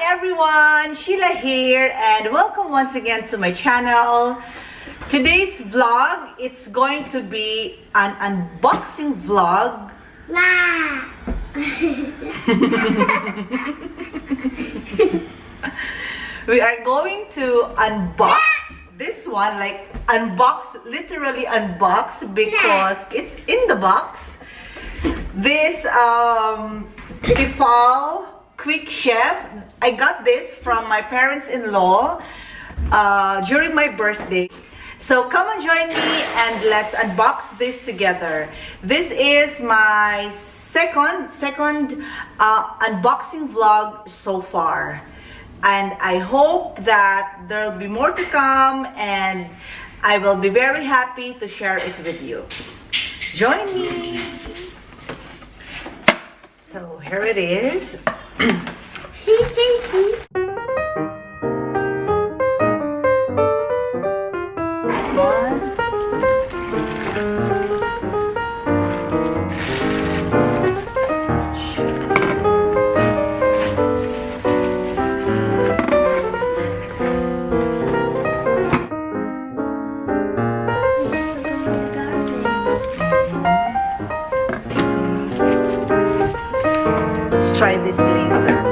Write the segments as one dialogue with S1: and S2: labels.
S1: everyone, Sheila here, and welcome once again to my channel. Today's vlog, it's going to be an unboxing vlog. We are going to unbox this one, like literally unbox, because it's in the box. This Tefal Quick Chef, I got this from my parents-in-law during my birthday. So come and join me and let's unbox this together. This is my second unboxing vlog so far. And I hope that there'll be more to come, and I will be very happy to share it with you. Join me. So here it is. This one. Let's try this later.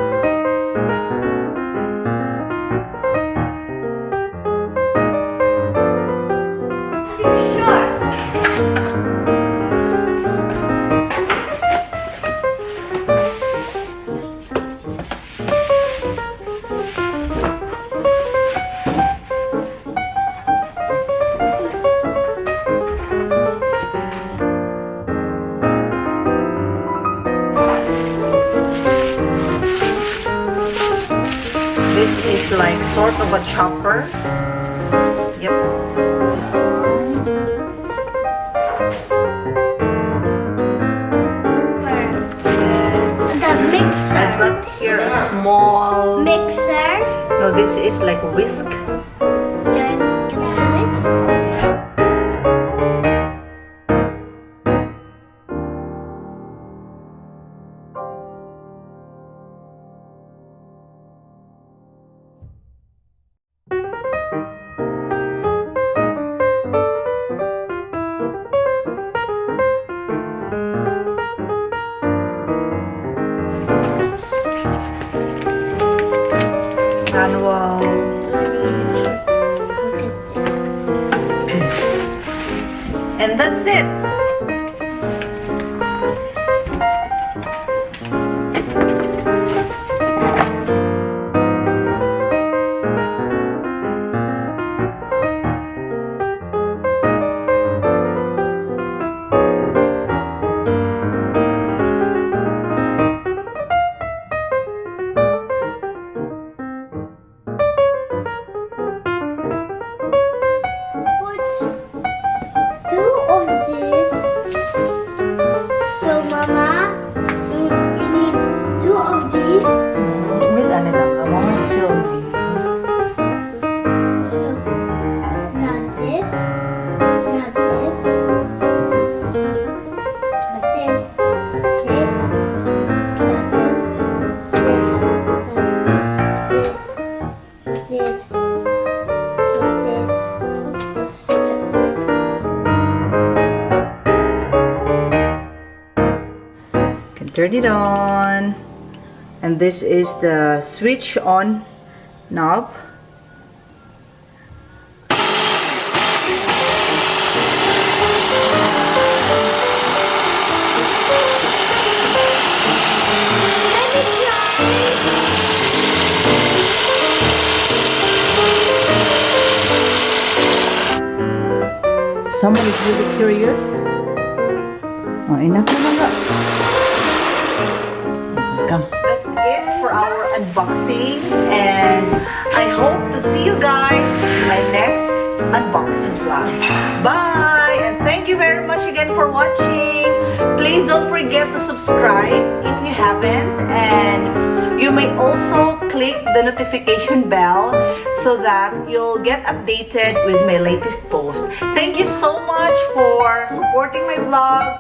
S1: This is like sort of a chopper. Yep, this one.
S2: The mixer.
S1: I've got here a small
S2: Mixer.
S1: No, this is like a whisk.
S2: Can I show it?
S1: Manual. And that's it. With ano lang, mga slowly.
S2: Not this, not this, but this, this.
S1: Can turn it on. And this is the switch on knob. Someone is really curious. Oh, enough na lang. Okay, come. That's it for our unboxing, and I hope to see you guys in my next unboxing vlog. Bye, and thank you very much again for watching. Please don't forget to subscribe if you haven't, and you may also click the notification bell so that you'll get updated with my latest post. Thank you so much for supporting my vlog.